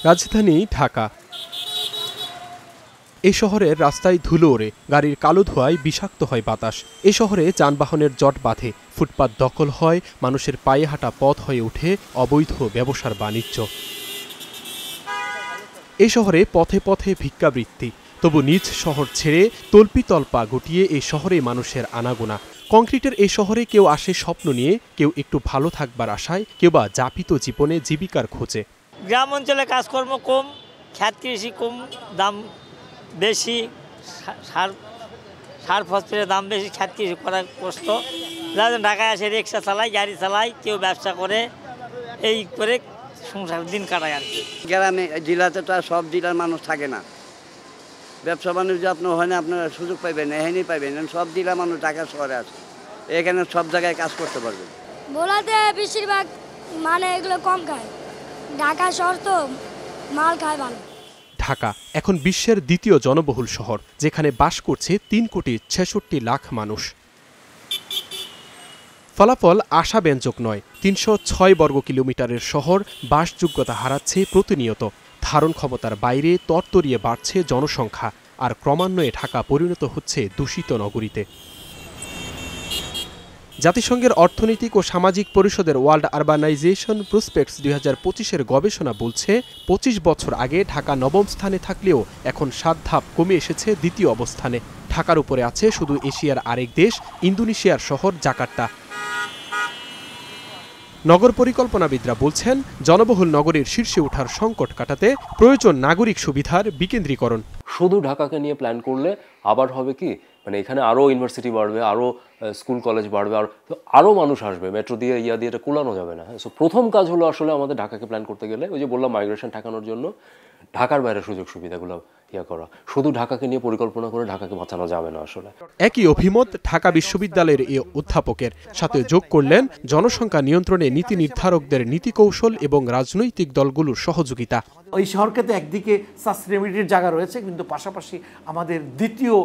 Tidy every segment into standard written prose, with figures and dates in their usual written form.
রাজধানী ঢাকা। এই শহরের রাস্তায় ধুলো ওড়ে, গাড়ির কালো ধোঁয়ায় বিষাক্ত হয় বাতাস। এই শহরে যানবাহনের জট বাঁধে, ফুটপাত দখল হয়, মানুষের পায়ে হাঁটা পথ হয়ে ওঠে অবৈধ ব্যবসার বাণিজ্য। এই শহরে পথে পথে ভিক্ষাবৃত্তি, তবু নিজ শহর ছেড়ে তল্পিতল্পা গুটিয়ে এই শহরে মানুষের আনাগোনা। কংক্রিটের এই শহরে কেউ আসে স্বপ্ন নিয়ে, কেউ একটু ভালো থাকবার আশায়, কেউ বা যাপিত জীবনে জীবিকার খোঁজে। গ্রাম অঞ্চলে কাজকর্ম কম, খ্যাত কৃষি কম, দাম বেশি, সার ফসলের দাম বেশি, খ্যাত কৃষি করার কষ্ট। যারা ঢাকায় আসে রিক্সা চালায়, গাড়ি চালায়, কেউ ব্যবসা করে, এই করে সংসার দিন কাটায় আর কি। গ্রামে জেলাতে তো আর সব জেলার মানুষ থাকে না, ব্যবসা বাণিজ্য আপনার হয় না, আপনারা সুযোগ পাইবেন না, এখানেই পাইবেন। সব জেলার মানুষ ঢাকা শহরে আছে, এখানে সব জায়গায় কাজ করতে পারবেন। বলাতে বেশিরভাগ মানে এগুলো কম খায়, ঢাকা শহর তো মাল খায় ভালো। ঢাকা এখন বিশ্বের দ্বিতীয় জনবহুল শহর, যেখানে বাস করছে ৩,৬৬,০০,০০০ মানুষ। ফলাফল আশাব্যঞ্জক নয়। ৩০৬ বর্গ কিলোমিটারের শহর বাসযোগ্যতা হারাচ্ছে প্রতিনিয়ত। ধারণ ক্ষমতার বাইরে তরতরিয়ে বাড়ছে জনসংখ্যা, আর ক্রমান্বয়ে ঢাকা পরিণত হচ্ছে দূষিত নগরীতে। জাতিসংঘের অর্থনৈতিক ও সামাজিক পরিষদের ওয়ার্ল্ড আরবানাইজেশন প্রসপেক্টস ২০২৫-এর গবেষণা বলছে, ২৫ বছর আগে ঢাকা নবম স্থানে থাকলেও এখন ৭ ধাপ কমে এসেছে দ্বিতীয় অবস্থানে। ঢাকার উপরে আছে শুধু এশিয়ার আরেক দেশ, ইন্দোনেশিয়ার শহর জাকার্তা। নগর পরিকল্পনাবিদরা বলছেন, জনবহুল নগরীর শীর্ষে ওঠার সংকট কাটাতে প্রয়োজন নাগরিক সুবিধার বিকেন্দ্রীকরণ। শুধু ঢাকাকে নিয়ে প্ল্যান করলে আবার হবে কি, মানে এখানে আরও ইউনিভার্সিটি বাড়বে, আরও স্কুল কলেজ বাড়বে, আরও মানুষ আসবে, মেট্রো দিয়ে দিয়ে এটা কুলানো যাবে না। সো প্রথম কাজ হলো আসলে আমাদের ঢাকাকে প্ল্যান করতে গেলে, ওই যে বললাম মাইগ্রেশন ঠেকানোর জন্য ঢাকার বাইরে সুযোগ সুবিধাগুলো করা। শুধু ঢাকাকে নিয়ে পরিকল্পনা করে ঢাকাকে বাঁচানো যাবে না আসলে। একই অভিমত ঢাকা বিশ্ববিদ্যালয়ের এই অধ্যাপকের, সাথে যোগ করলেন জনসংখ্যা নিয়ন্ত্রণে নীতি নির্ধারকদের নীতি কৌশল এবং রাজনৈতিক দলগুলোর সহযোগিতা। ওই শহরকে তো একদিকে সাস্টেনেবিলিটির জায়গা রয়েছে, কিন্তু পাশাপাশি আমাদের দ্বিতীয়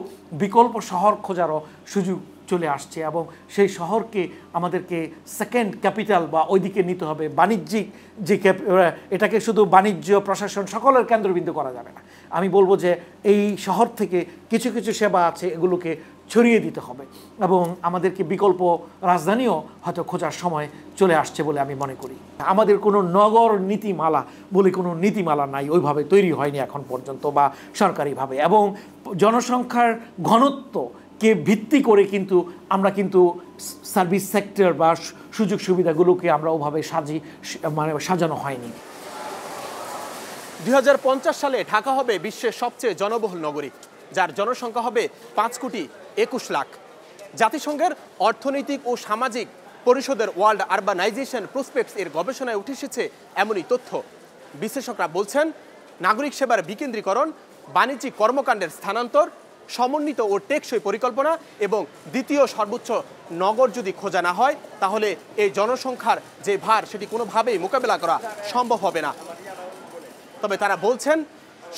বিকল্প শহর খোঁজারও সুযোগ চলে আসছে, এবং সেই শহরকে আমাদেরকে সেকেন্ড ক্যাপিটাল বা ওইদিকে নিতে হবে। বাণিজ্যিক যে এটাকে শুধু বাণিজ্য প্রশাসন সকলের কেন্দ্রবিন্দু করা যাবে না। আমি বলবো যে এই শহর থেকে কিছু কিছু সেবা আছে, এগুলোকে ছড়িয়ে দিতে হবে, এবং আমাদেরকে বিকল্প রাজধানীও হয়তো খোঁজার সময় চলে আসছে বলে আমি মনে করি। আমাদের কোনো নগর নীতিমালা বলে কোনো নীতিমালা নাই, ওইভাবে তৈরি হয়নি এখন পর্যন্ত বা সরকারিভাবে, এবং জনসংখ্যার ঘনত্ব কে ভিত্তি করে কিন্তু আমরা কিন্তু সার্ভিস সেক্টর বা সুযোগ সুবিধাগুলোকে আমরা ওভাবে সাজানো হয়নি। ২০৫০ সালে ঢাকা হবে বিশ্বের সবচেয়ে জনবহুল নগরী, যার জনসংখ্যা হবে ৫,২১,০০,০০০। জাতিসংঘের অর্থনৈতিক ও সামাজিক পরিষদের ওয়ার্ল্ড আরবানাইজেশন প্রসপেক্টস এর গবেষণায় উঠে এসেছে এমনই তথ্য। বিশ্লেষকরা বলছেন, নাগরিক সেবার বিকেন্দ্রীকরণ, বাণিজ্যিক কর্মকাণ্ডের স্থানান্তর, সমন্বিত ও টেকসই পরিকল্পনা এবং দ্বিতীয় সর্বোচ্চ নগর যদি খোঁজা না হয়, তাহলে এই জনসংখ্যার যে ভার সেটি কোনোভাবেই মোকাবেলা করা সম্ভব হবে না। তবে তারা বলছেন,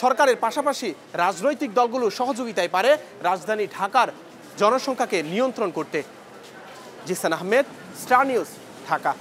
সরকারের পাশাপাশি রাজনৈতিক দলগুলোর সহযোগিতায় পারে রাজধানী ঢাকার জনসংখ্যাকে নিয়ন্ত্রণ করতে। Jisan Ahmed, Star News, Dhaka.